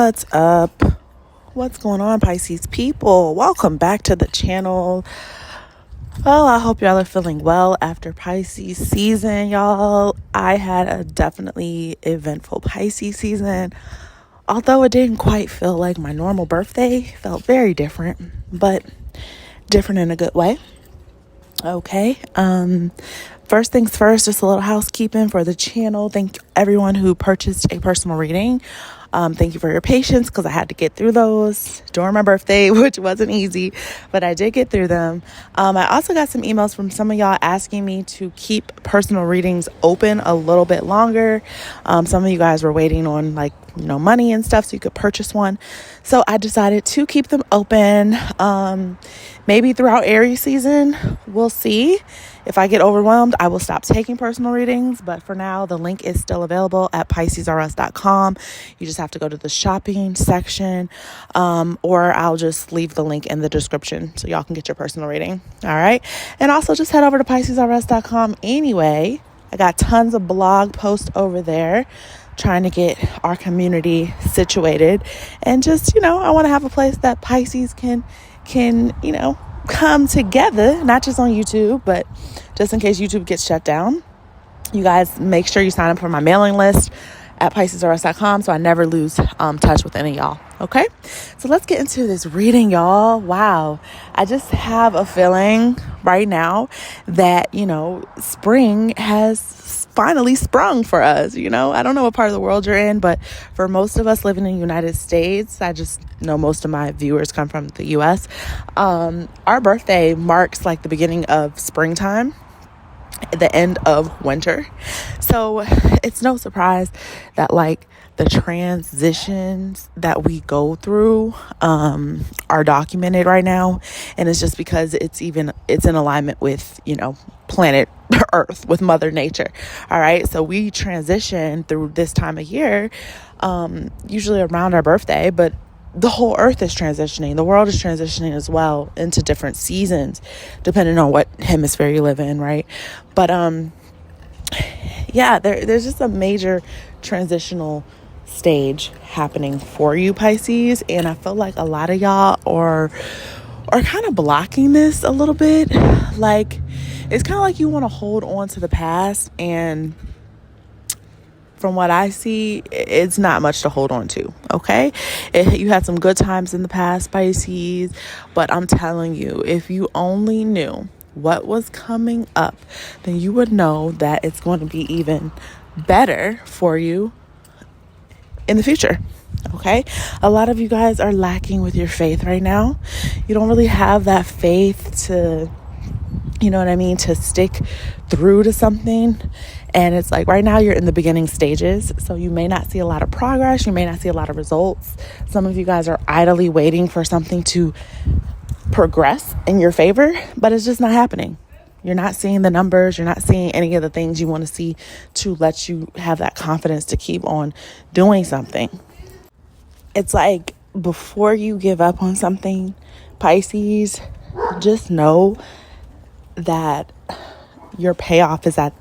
What's up? What's going on, Pisces people? Welcome back to the channel. Well, I hope y'all are feeling well after Pisces season, y'all. I had a definitely eventful Pisces season. Although it didn't quite feel like my normal birthday, felt very different, but different in a good way. Okay. First things first, just a little housekeeping for the channel. Thank everyone who purchased a personal reading. Thank you for your patience because I had to get through those during my birthday, which wasn't easy, but I did get through them. I also got some emails from some of y'all asking me to keep personal readings open a little bit longer. Some of you guys were waiting on money and stuff so you could purchase one. So I decided to keep them open. Maybe throughout Aries season, we'll see. If I get overwhelmed, I will stop taking personal readings. But for now, the link is still available at PiscesRS.com. You just have to go to the shopping section, or I'll just leave the link in the description so y'all can get your personal reading. All right. And also just head over to PiscesRS.com anyway. I got tons of blog posts over there trying to get our community situated. And just, I want to have a place that Pisces can come together, not just on YouTube, but just in case YouTube gets shut down. You guys make sure you sign up for my mailing list at PiscesRS.com so I never lose touch with any of y'all. Okay, so let's get into this reading, y'all. Wow, I just have a feeling right now that, spring has finally sprung for us. I don't know what part of the world you're in, but for most of us living in the United States, I just know most of my viewers come from the US. Our birthday marks the beginning of springtime, the end of winter. So it's no surprise that the transitions that we go through are documented right now, and it's just because it's in alignment with planet Earth, with Mother Nature. All right, so we transition through this time of year, usually around our birthday, but the whole earth is transitioning. The world is transitioning as well into different seasons, depending on what hemisphere you live in, right? But there's just a major transitional stage happening for you, Pisces, and I feel like a lot of y'all are kind of blocking this a little bit. It's kind of like you want to hold on to the past, and from what I see, it's not much to hold on to, okay? You had some good times in the past, Pisces, but I'm telling you, if you only knew what was coming up, then you would know that it's going to be even better for you in the future, okay? A lot of you guys are lacking with your faith right now. You don't really have that faith to, to stick through to something. And it's right now you're in the beginning stages, so you may not see a lot of progress. You may not see a lot of results. Some of you guys are idly waiting for something to progress in your favor, but it's just not happening. You're not seeing the numbers. You're not seeing any of the things you want to see to let you have that confidence to keep on doing something. It's before you give up on something, Pisces, just know that your payoff is at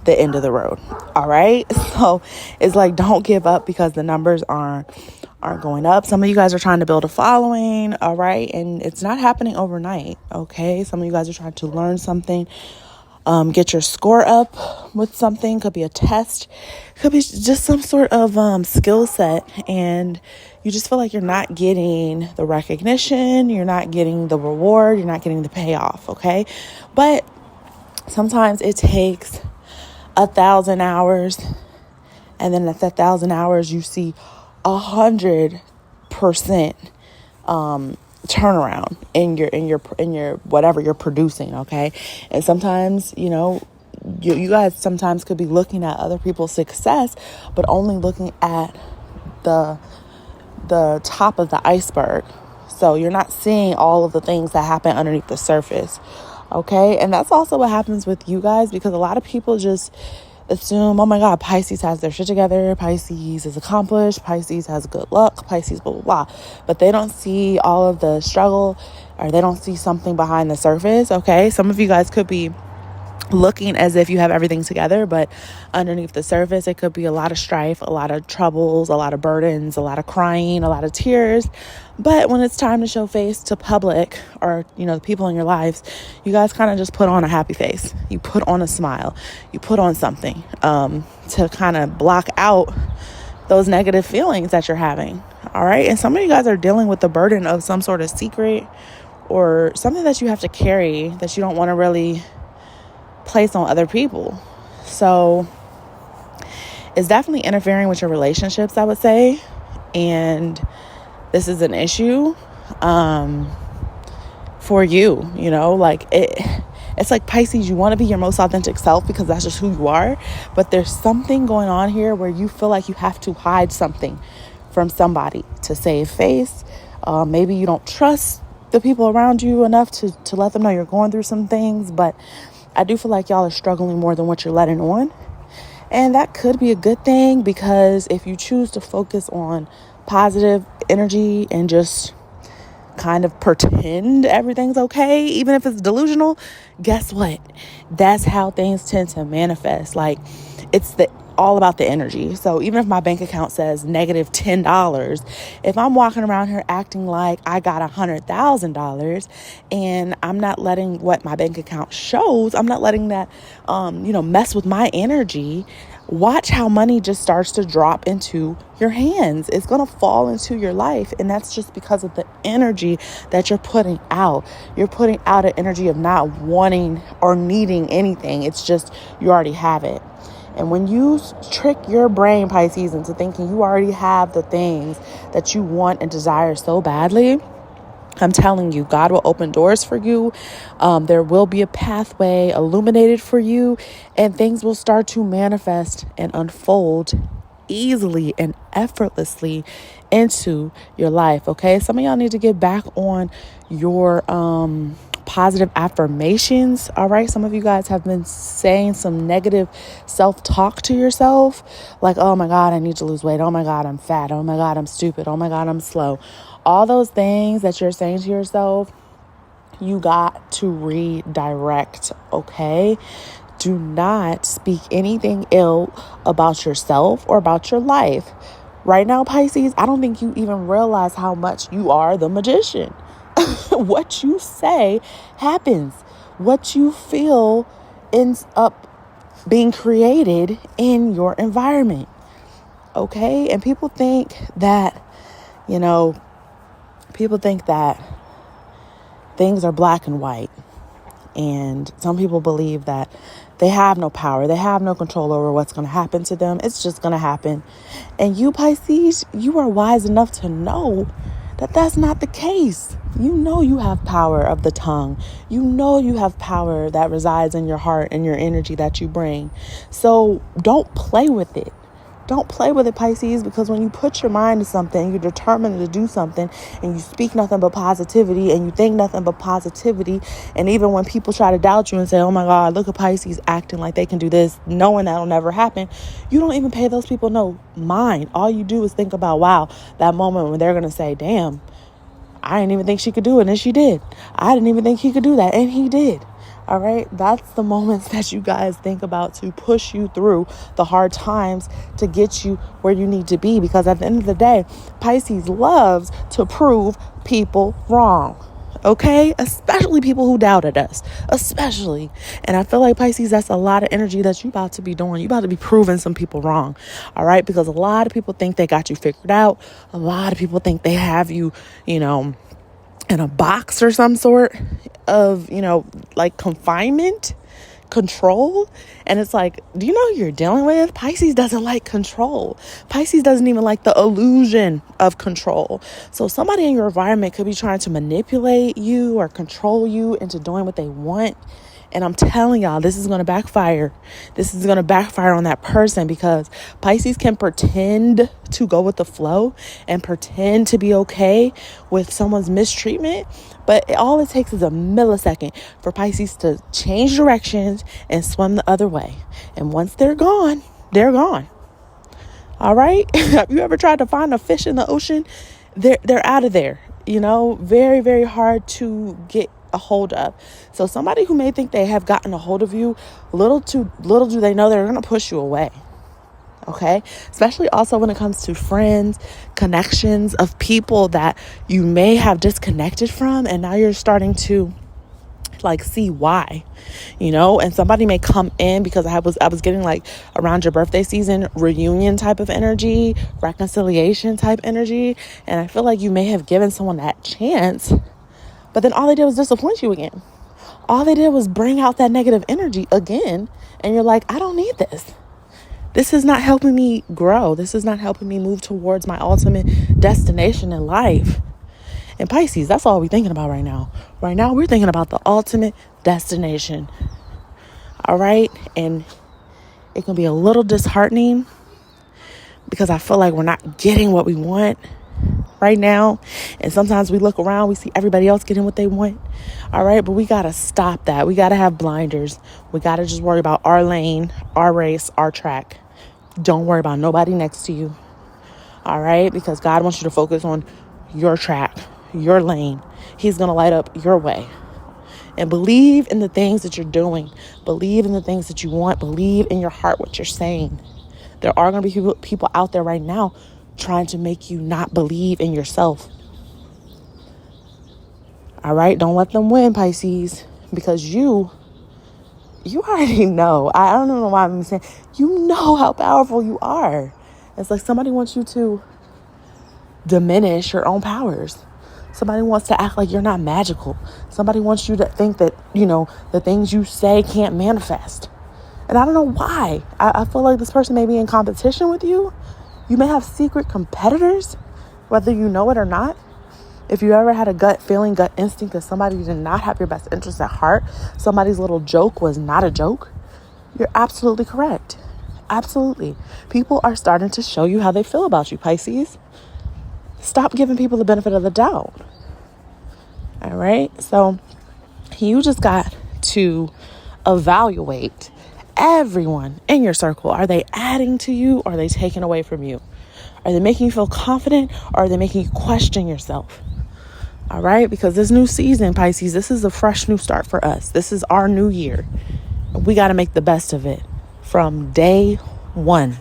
the end of the road. All right. So it's don't give up because the numbers aren't going up. Some of you guys are trying to build a following. All right. And it's not happening overnight. Okay. Some of you guys are trying to learn something, get your score up with something. Could be a test, could be just some sort of skill set, and you just feel like you're not getting the recognition, you're not getting the reward, you're not getting the payoff. Okay. But sometimes it takes 1,000 hours, and then at that 1,000 hours you see 100% turnaround in your whatever you're producing. Okay. And sometimes you guys sometimes could be looking at other people's success, but only looking at the top of the iceberg. So you're not seeing all of the things that happen underneath the surface. Okay. And that's also what happens with you guys, because a lot of people just assume, oh my God, Pisces has their shit together. Pisces is accomplished. Pisces has good luck. Pisces, blah, blah, blah. But they don't see all of the struggle, or they don't see something behind the surface. Okay. Some of you guys could be looking as if you have everything together, but underneath the surface, it could be a lot of strife, a lot of troubles, a lot of burdens, a lot of crying, a lot of tears. But when it's time to show face to public or, the people in your lives, you guys kind of just put on a happy face. You put on a smile. You put on something to kind of block out those negative feelings that you're having. All right. And some of you guys are dealing with the burden of some sort of secret or something that you have to carry that you don't want to really place on other people. So it's definitely interfering with your relationships, I would say. And this is an issue for you, it's like Pisces, you want to be your most authentic self because that's just who you are. But there's something going on here where you feel like you have to hide something from somebody to save face. Maybe you don't trust the people around you enough to let them know you're going through some things, but I do feel like y'all are struggling more than what you're letting on. And that could be a good thing, because if you choose to focus on positive energy and just kind of pretend everything's okay, even if it's delusional, guess what? That's how things tend to manifest. Like, it's all about the energy. So even if my bank account says negative $10, if I'm walking around here acting like I got $100,000 and I'm not letting what my bank account shows, I'm not letting that, mess with my energy, watch how money just starts to drop into your hands. It's going to fall into your life. And that's just because of the energy that you're putting out. You're putting out an energy of not wanting or needing anything. It's just, you already have it. And when you trick your brain, Pisces, into thinking you already have the things that you want and desire so badly, I'm telling you, God will open doors for you. There will be a pathway illuminated for you, and things will start to manifest and unfold easily and effortlessly into your life. Okay. Some of y'all need to get back on your, positive affirmations. All right. Some of you guys have been saying some negative self-talk to yourself. Like, oh my God, I need to lose weight. Oh my God, I'm fat. Oh my God, I'm stupid. Oh my God, I'm slow. All those things that you're saying to yourself, you got to redirect. Okay. Do not speak anything ill about yourself or about your life. Right now, Pisces, I don't think you even realize how much you are the magician. What you say happens. What you feel ends up being created in your environment. Okay? And people think that, things are black and white. And some people believe that they have no power. They have no control over what's going to happen to them. It's just going to happen. And you, Pisces, you are wise enough to know that that's not the case. You have power of the tongue. You have power that resides in your heart and your energy that you bring. So don't play with it. Don't play with it, Pisces, because when you put your mind to something, you're determined to do something, and you speak nothing but positivity, and you think nothing but positivity. And even when people try to doubt you and say, oh my God, look at Pisces acting like they can do this, knowing that'll never happen, you don't even pay those people no mind. All you do is think about, wow, that moment when they're going to say, damn, I didn't even think she could do it, and she did. I didn't even think he could do that, and he did. All right. That's the moments that you guys think about to push you through the hard times to get you where you need to be. Because at the end of the day, Pisces loves to prove people wrong. Okay. Especially people who doubted us, especially. And I feel like, Pisces, that's a lot of energy that you about to be doing. You about to be proving some people wrong. All right. Because a lot of people think they got you figured out. A lot of people think they have you, in a box or some sort of, like confinement, control. And it's like, do you know who you're dealing with? Pisces doesn't like control. Pisces doesn't even like the illusion of control. So somebody in your environment could be trying to manipulate you or control you into doing what they want. And I'm telling y'all, this is going to backfire. This is going to backfire on that person, because Pisces can pretend to go with the flow and pretend to be okay with someone's mistreatment. But all it takes is a millisecond for Pisces to change directions and swim the other way. And once they're gone, they're gone. All right. Have you ever tried to find a fish in the ocean? They're out of there. Very, very hard to get a hold of. So somebody who may think they have gotten a hold of you, little do they know they're going to push you away. Okay, especially also when it comes to friends, connections of people that you may have disconnected from, and now you're starting to see why, and somebody may come in because I was getting around your birthday season, reunion type of energy, reconciliation type energy. And I feel like you may have given someone that chance, but then all they did was disappoint you again. All they did was bring out that negative energy again. And you're like, I don't need this. This is not helping me grow. This is not helping me move towards my ultimate destination in life. And Pisces, that's all we're thinking about right now. Right now, we're thinking about the ultimate destination. All right? And it can be a little disheartening because I feel like we're not getting what we want right now. And sometimes we look around, we see everybody else getting what they want. All right? But we got to stop that. We got to have blinders. We got to just worry about our lane, our race, our track. Don't worry about nobody next to you. All right? Because God wants you to focus on your track, your lane. He's going to light up your way. And believe in the things that you're doing. Believe in the things that you want. Believe in your heart what you're saying. There are going to be people out there right now trying to make you not believe in yourself. All right? Don't let them win, Pisces. Because you already know. I don't know why I'm saying. You know how powerful you are. It's like somebody wants you to diminish your own powers. Somebody wants to act like you're not magical. Somebody wants you to think that, the things you say can't manifest. And I don't know why. I feel like this person may be in competition with you. You may have secret competitors, whether you know it or not. If you ever had a gut feeling, gut instinct that somebody did not have your best interest at heart, somebody's little joke was not a joke, you're absolutely correct. Absolutely. People are starting to show you how they feel about you, Pisces. Stop giving people the benefit of the doubt. All right? So you just got to evaluate everyone in your circle. Are they adding to you or are they taking away from you? Are they making you feel confident or are they making you question yourself? All right? Because this new season, Pisces, this is a fresh new start for us. This is our new year. We got to make the best of it from day one.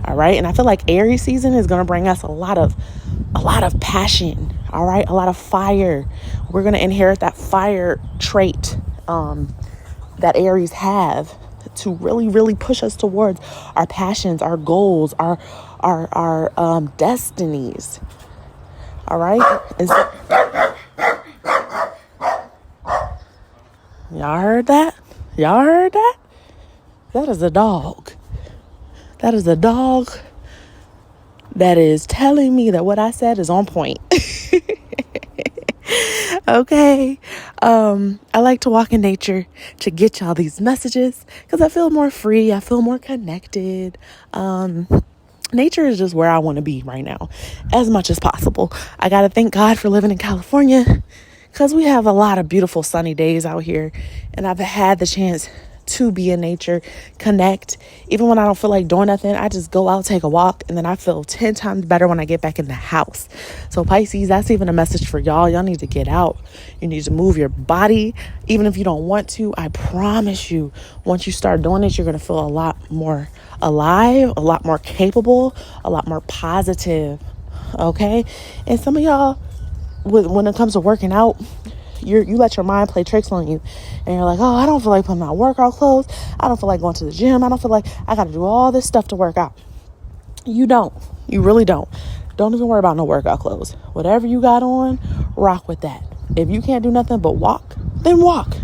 All right? And I feel like Aries season is going to bring us a lot of passion. All right? A lot of fire. We're going to inherit that fire trait that Aries have to really, really push us towards our passions, our goals, our destinies. All right? Y'all heard that? Y'all heard that? That is a dog. That is a dog that is telling me that what I said is on point. Okay. I like to walk in nature to get y'all these messages because I feel more free. I feel more connected. Nature is just where I want to be right now as much as possible. I got to thank God for living in California because we have a lot of beautiful sunny days out here, and I've had the chance to be in nature, connect. Even when I don't feel like doing nothing, I just go out, take a walk, and then I feel 10 times better when I get back in the house. So Pisces, that's even a message for y'all. Y'all need to get out. You need to move your body. Even if you don't want to, I promise you, once you start doing it, you're going to feel a lot more alive, a lot more capable, a lot more positive. Okay? And some of y'all, when it comes to working out, you let your mind play tricks on you, and you're like, oh, I don't feel like putting on workout clothes. I don't feel like going to the gym. I don't feel like I got to do all this stuff to work out. You don't. You really don't. Don't even worry about no workout clothes. Whatever you got on, rock with that. If you can't do nothing but walk, then walk.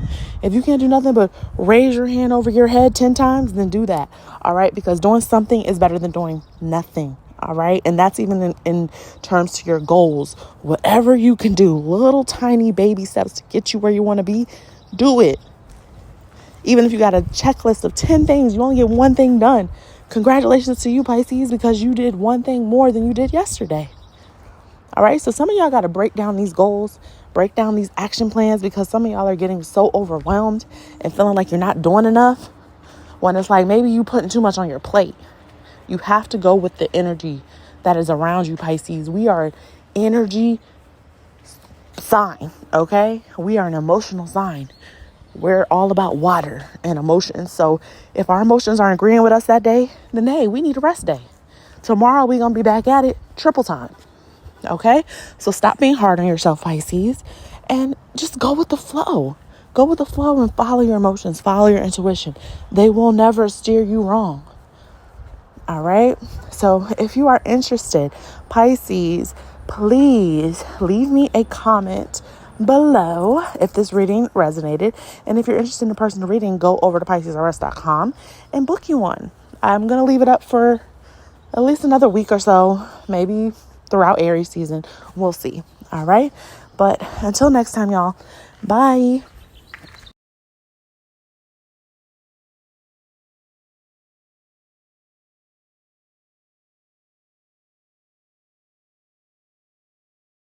If you can't do nothing but raise your hand over your head 10 times, then do that. All right? Because doing something is better than doing nothing. All right. And that's even in terms to your goals. Whatever you can do, little tiny baby steps to get you where you want to be, do it. Even if you got a checklist of 10 things, you only get one thing done. Congratulations to you, Pisces, because you did one thing more than you did yesterday. All right. So some of y'all got to break down these goals, break down these action plans, because some of y'all are getting so overwhelmed and feeling like you're not doing enough when it's like maybe you putting too much on your plate. You have to go with the energy that is around you, Pisces. We are energy sign, okay? We are an emotional sign. We're all about water and emotions. So if our emotions aren't agreeing with us that day, then hey, we need a rest day. Tomorrow we're going to be back at it triple time. Okay? So stop being hard on yourself, Pisces, and just go with the flow. Go with the flow and follow your emotions, follow your intuition. They will never steer you wrong. All right? So if you are interested, Pisces, please leave me a comment below if this reading resonated. And if you're interested in a personal reading, go over to PiscesRS.com and book you one. I'm going to leave it up for at least another week or so, maybe throughout Aries season. We'll see. All right. But until next time, y'all, bye.